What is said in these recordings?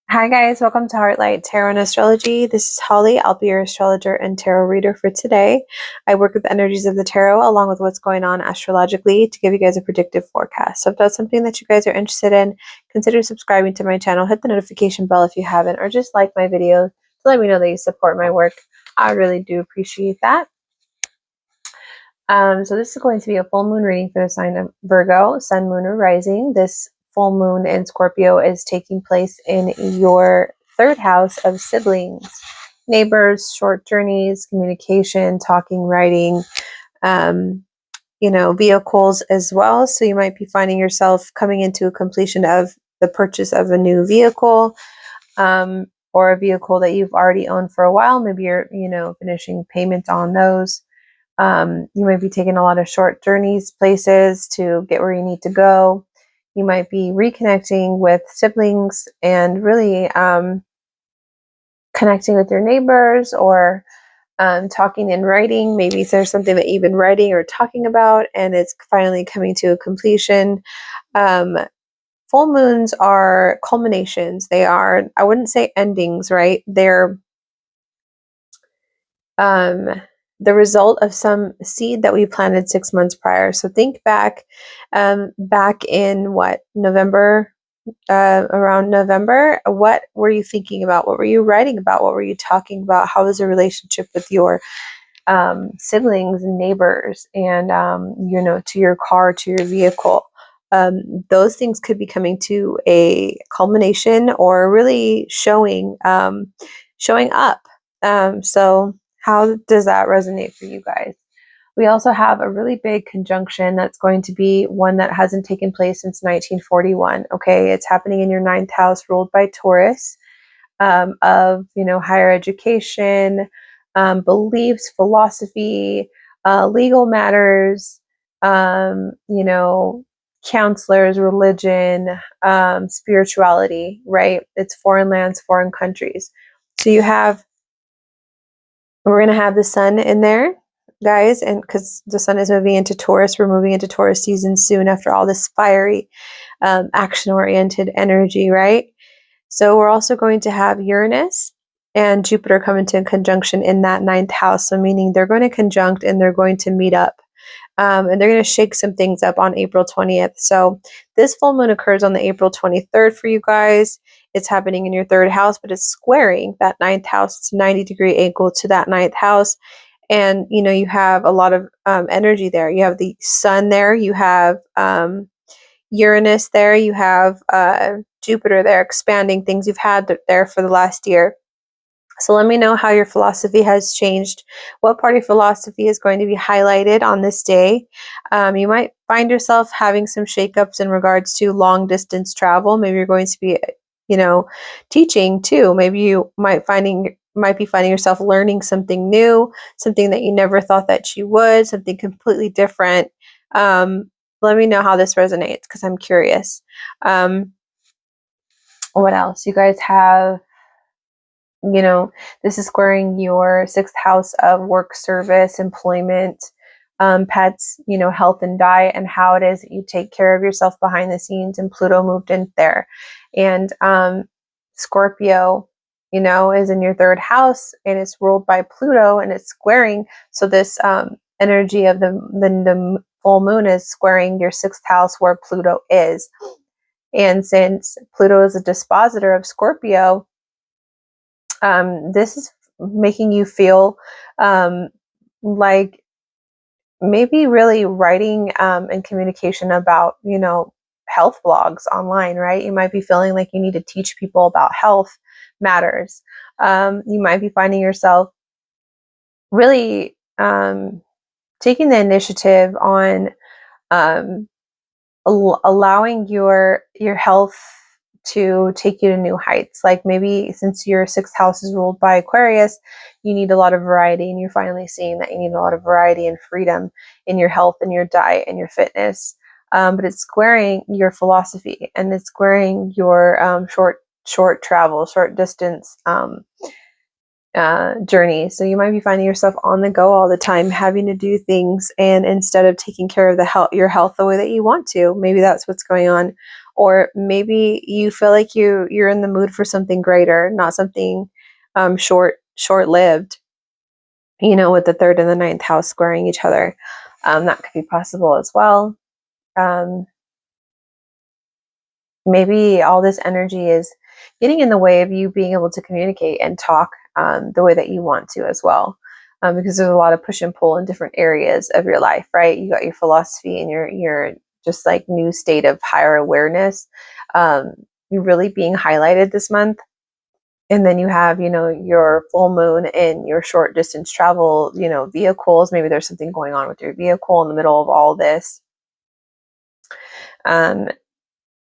Hi guys, welcome to Heartlight Tarot and Astrology. This is Holly. I'll be your astrologer and tarot reader for today. I work with the energies of the tarot along with what's going on astrologically to give you guys a predictive forecast. So if that's something that you guys are interested in, consider subscribing to my channel. Hit the notification bell if you haven't, or just like my videos to let me know that you support my work. I really do appreciate that. So this is going to be a full moon reading for the sign of Virgo, Sun, Moon, or Rising. This full moon in Scorpio is taking place in your third house of siblings, neighbors, short journeys, communication, talking, writing, vehicles as well. So you might be finding yourself coming into a completion of the purchase of a new vehicle, or a vehicle that you've already owned for a while. Maybe you're, finishing payment on those. You might be taking a lot of short journeys, places to get where you need to go. You might be reconnecting with siblings and really connecting with your neighbors, or talking and writing. Maybe there's something that you've been writing or talking about and it's finally coming to a completion. Full moons are culminations. They are, I wouldn't say endings, right? They're the result of some seed that we planted 6 months prior. So think back, back in November, around November. What were you thinking about? What were you writing about? What were you talking about? How was the relationship with your siblings and neighbors, and to your car, to your vehicle? Those things could be coming to a culmination or really showing up. So how does that resonate for you guys? We also have a really big conjunction that's going to be one that hasn't taken place since 1941. Okay, it's happening in your ninth house, ruled by Taurus, of higher education, beliefs, philosophy, legal matters, counselors, religion, spirituality. Right? It's foreign lands, foreign countries. So we're going to have the sun in there, guys, and because the sun is moving into Taurus, we're moving into Taurus season soon after all this fiery, action-oriented energy, right? So we're also going to have Uranus and Jupiter come into conjunction in that ninth house. So meaning they're going to conjunct and they're going to meet up. And they're going to shake some things up on April 20th. So this full moon occurs on the April 23rd for you guys. It's happening in your third house, but it's squaring that ninth house. It's a 90-degree angle to that ninth house. And, you have a lot of energy there. You have the sun there. You have Uranus there. You have Jupiter there, expanding things you've had there for the last year. So let me know how your philosophy has changed. What part of your philosophy is going to be highlighted on this day? You might find yourself having some shakeups in regards to long distance travel. Maybe you're going to be, teaching too. Maybe you might be finding yourself learning something new, something that you never thought that you would, something completely different. Let me know how this resonates because I'm curious. What else? You guys have, this is squaring your sixth house of work, service, employment, pets, health and diet, and how it is that you take care of yourself behind the scenes. And Pluto moved in there. And Scorpio, is in your third house and it's ruled by Pluto and it's squaring. So this energy of the full moon is squaring your sixth house where Pluto is. And since Pluto is a dispositor of Scorpio, this is making you feel like maybe really writing and communication about, health blogs online, right? You might be feeling like you need to teach people about health matters. You might be finding yourself really taking the initiative on allowing your health to take you to new heights. Like maybe since your sixth house is ruled by Aquarius, you need a lot of variety, and you're finally seeing that you need a lot of variety and freedom in your health and your diet and your fitness. But it's squaring your philosophy, and it's squaring your short travel, short distance journey. So you might be finding yourself on the go all the time, having to do things, and instead of taking care of your health the way that you want to, maybe that's what's going on. Or maybe you feel like you're in the mood for something greater, not something short-lived. With the third and the ninth house squaring each other, that could be possible as well. Maybe all this energy is getting in the way of you being able to communicate and talk the way that you want to as well. Because there's a lot of push and pull in different areas of your life, right? You got your philosophy and your just like new state of higher awareness. You're really being highlighted this month. And then you have, your full moon and your short distance travel, vehicles. Maybe there's something going on with your vehicle in the middle of all this.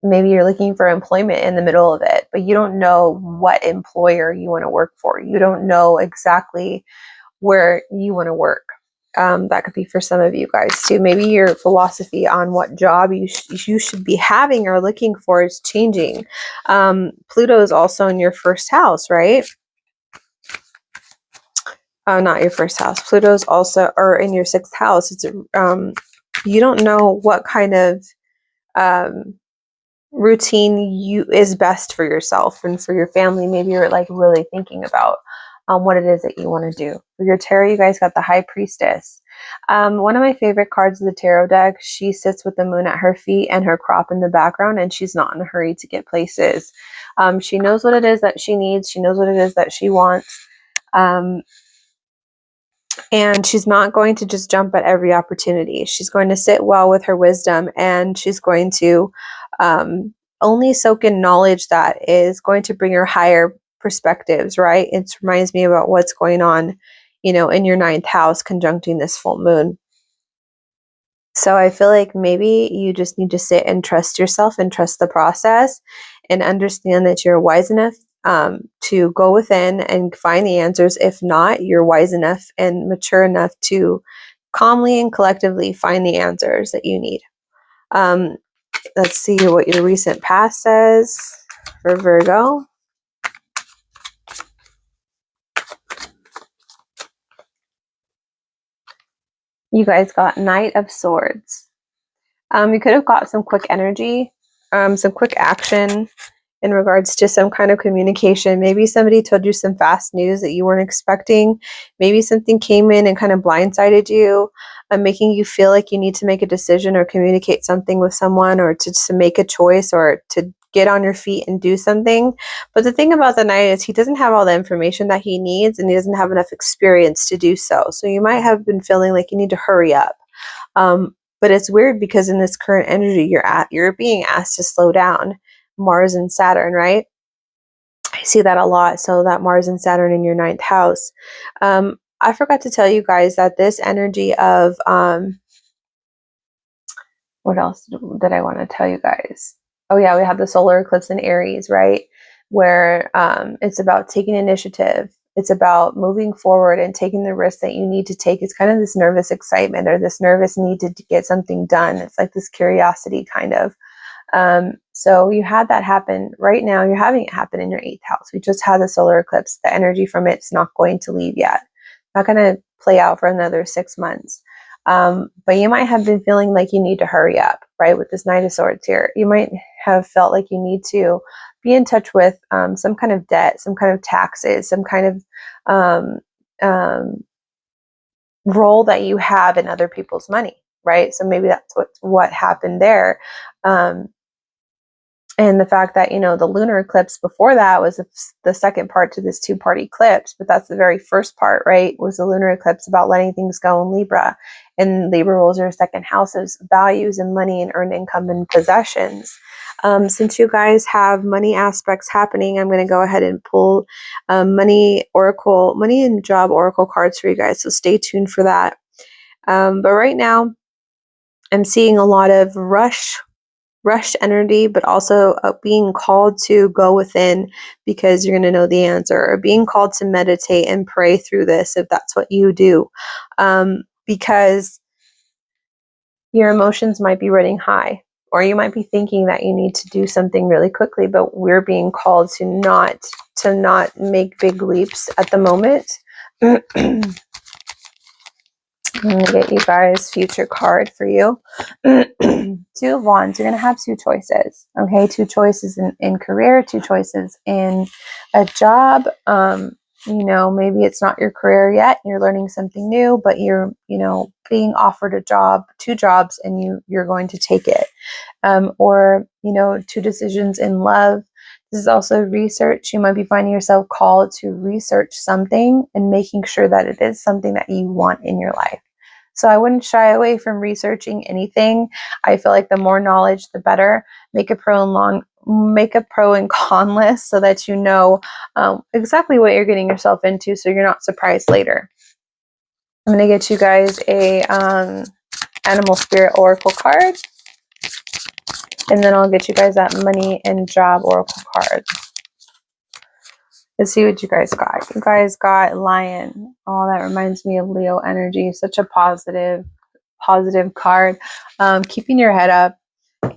Maybe you're looking for employment in the middle of it, but you don't know what employer you want to work for. You don't know exactly where you want to work. That could be for some of you guys too. Maybe your philosophy on what job you should be having or looking for is changing. Pluto is also in your first house, right? Oh, not your first house. Pluto's also, or in your sixth house. It's you don't know what kind of routine is best for yourself and for your family. Maybe you're like really thinking about what it is that you want to do. For your tarot, you guys got the High Priestess. One of my favorite cards of the tarot deck. She sits with the moon at her feet and her crop in the background, and she's not in a hurry to get places. She knows what it is that she needs. She knows what it is that she wants. And she's not going to just jump at every opportunity. She's going to sit well with her wisdom, and she's going to only soak in knowledge that is going to bring her higher perspectives, right? It reminds me about what's going on, in your ninth house conjuncting this full moon. So I feel like maybe you just need to sit and trust yourself and trust the process and understand that you're wise enough to go within and find the answers. If not, you're wise enough and mature enough to calmly and collectively find the answers that you need. Let's see what your recent past says for Virgo. You guys got Knight of Swords. You could have got some quick energy, some quick action in regards to some kind of communication. Maybe somebody told you some fast news that you weren't expecting. Maybe something came in and kind of blindsided you, making you feel like you need to make a decision or communicate something with someone, or to make a choice, or to get on your feet and do something. But the thing about the Knight is he doesn't have all the information that he needs, and he doesn't have enough experience to do so. So you might have been feeling like you need to hurry up. But it's weird because in this current energy you're being asked to slow down. Mars and Saturn, right? I see that a lot. So that Mars and Saturn in your ninth house. I forgot to tell you guys that this energy of what else did I want to tell you guys? Oh yeah, we have the solar eclipse in Aries, right? Where it's about taking initiative. It's about moving forward and taking the risk that you need to take. It's kind of this nervous excitement or this nervous need to get something done. It's like this curiosity kind of. So you had that happen right now. You're having it happen in your eighth house. We just had the solar eclipse. The energy from it's not going to leave yet. Not going to play out for another 6 months. But you might have been feeling like you need to hurry up, right? With this Knight of Swords here, you might have felt like you need to be in touch with some kind of debt, some kind of taxes, some kind of role that you have in other people's money, right? So maybe that's what happened there. And the fact that, the lunar eclipse before that was the second part to this two-part eclipse, but that's the very first part, right? Was the lunar eclipse about letting things go in Libra. And Libra rules your second house's values and money and earned income and possessions. Since you guys have money aspects happening, I'm going to go ahead and pull money and job oracle cards for you guys. So stay tuned for that. But right now, I'm seeing a lot of rushed energy, but also being called to go within because you're going to know the answer, or being called to meditate and pray through this if that's what you do, because your emotions might be running high. Or you might be thinking that you need to do something really quickly, but we're being called to not make big leaps at the moment. I'm going to get you guys future card for you. Two of Wands. You're going to have two choices. Okay. Two choices in career, two choices in a job. You know, maybe it's not your career yet. You're learning something new, but you're, you know, being offered a job, two jobs, and you're going to take it. Or, you know, two decisions in love. This is also research. You might be finding yourself called to research something and making sure that it is something that you want in your life. So I wouldn't shy away from researching anything. I feel like the more knowledge, the better. Make a pro and con list so that you know exactly what you're getting yourself into, so you're not surprised later. I'm going to get you guys a animal spirit oracle card, and then I'll get you guys that money and job oracle card. Let's see what you guys got. You guys got Lion. Oh, that reminds me of Leo energy. Such a positive card. Keeping your head up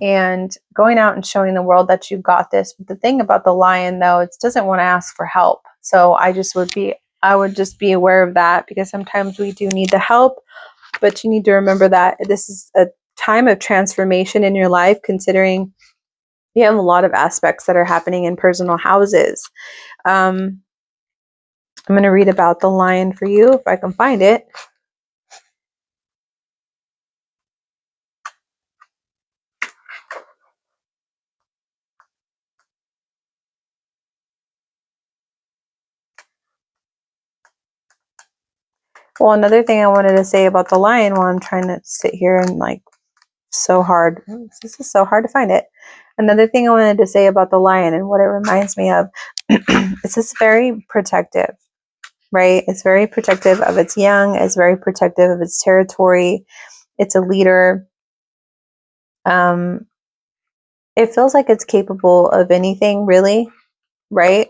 and going out and showing the world that you got this. But the thing about the Lion, though, it doesn't want to ask for help. So I would just be aware of that, because sometimes we do need the help, but you need to remember that this is a time of transformation in your life, considering you have a lot of aspects that are happening in personal houses. I'm going to read about the Lion for you if I can find it. Well, another thing I wanted to say about the Lion, while I'm trying to sit here and so hard, this is so hard to find it. Another thing I wanted to say about the Lion and what it reminds me of, it's just very protective, right? It's very protective of its young. It's very protective of its territory. It's a leader. It feels like it's capable of anything, really, right?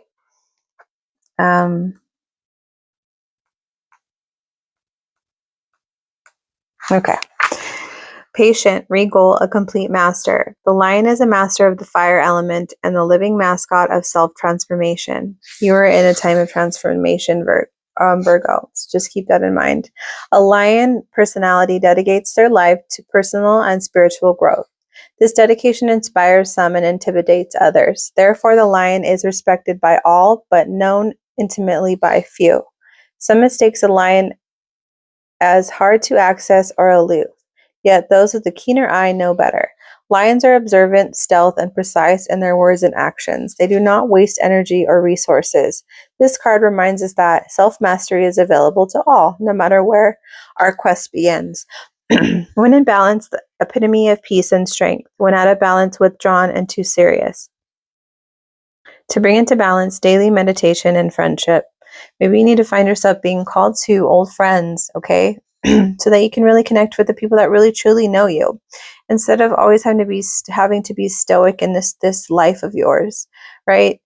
Okay. Patient, regal, a complete master. The Lion is a master of the fire element and the living mascot of self-transformation. You are in a time of transformation, Virgo. So just keep that in mind. A Lion personality dedicates their life to personal and spiritual growth. This dedication inspires some and intimidates others. Therefore, the Lion is respected by all, but known intimately by few. Some mistakes a Lion as hard to access or aloof. Yet those with a keener eye know better. Lions are observant, stealth, and precise in their words and actions. They do not waste energy or resources. This card reminds us that self-mastery is available to all, no matter where our quest begins. When in balance, the epitome of peace and strength. When out of balance, withdrawn and too serious. To bring into balance, daily meditation and friendship. Maybe you need to find yourself being called to old friends, okay? So that you can really connect with the people that really truly know you, instead of always having to be stoic in this life of yours, right?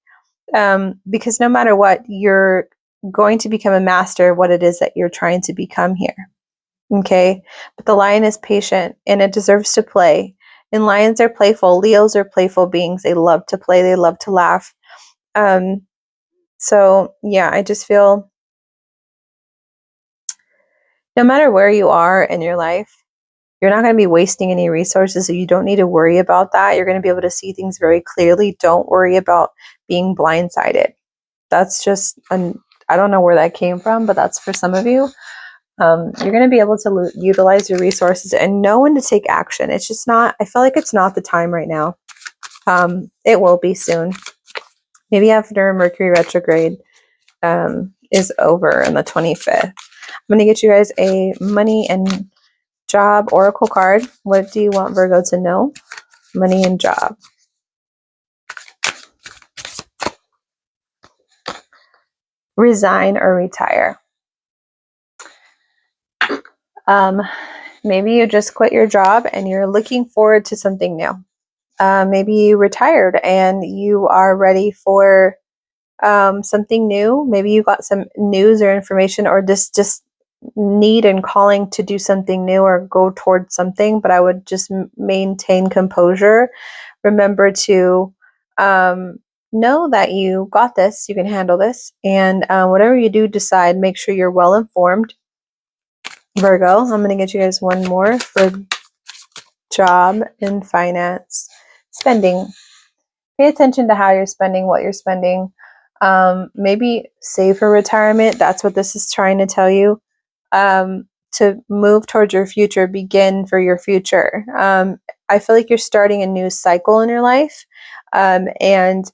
Because no matter what, you're going to become a master of what it is that you're trying to become here, okay? But the Lion is patient and it deserves to play. And lions are playful. Leos are playful beings. They love to play. They love to laugh. So yeah, I just feel no matter where you are in your life, you're not going to be wasting any resources, so you don't need to worry about that. You're going to be able to see things very clearly. Don't worry about being blindsided. That's just, I don't know where that came from, but that's for some of you. You're going to be able to utilize your resources and know when to take action. It's just not, I feel like it's not the time right now. It will be soon. Maybe after Mercury retrograde is over on the 25th. I'm going to get you guys a money and job oracle card. What do you want Virgo to know? Money and job. Resign or retire. Maybe you just quit your job and you're looking forward to something new. Maybe you retired and you are ready for something new. Maybe you got some news or information, or just need and calling to do something new or go towards something, but I would just maintain composure. Remember to know that you got this, you can handle this, and whatever you do decide, make sure you're well informed. Virgo, I'm going to get you guys one more for job and finance. Spending. Pay attention to how you're spending, what you're spending. Maybe save for retirement. That's what this is trying to tell you. To move towards your future, begin for your future. I feel like you're starting a new cycle in your life. And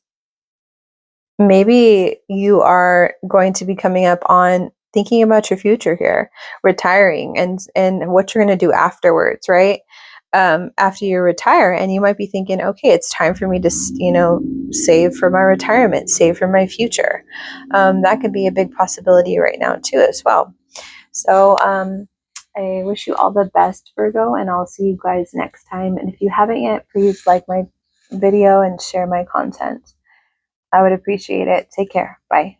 maybe you are going to be coming up on thinking about your future here, retiring and what you're going to do afterwards, right? After you retire, and you might be thinking, okay, it's time for me to, save for my retirement, save for my future. That could be a big possibility right now too, as well. So I wish you all the best, Virgo, and I'll see you guys next time. And if you haven't yet, please like my video and share my content. I would appreciate it. Take care. Bye.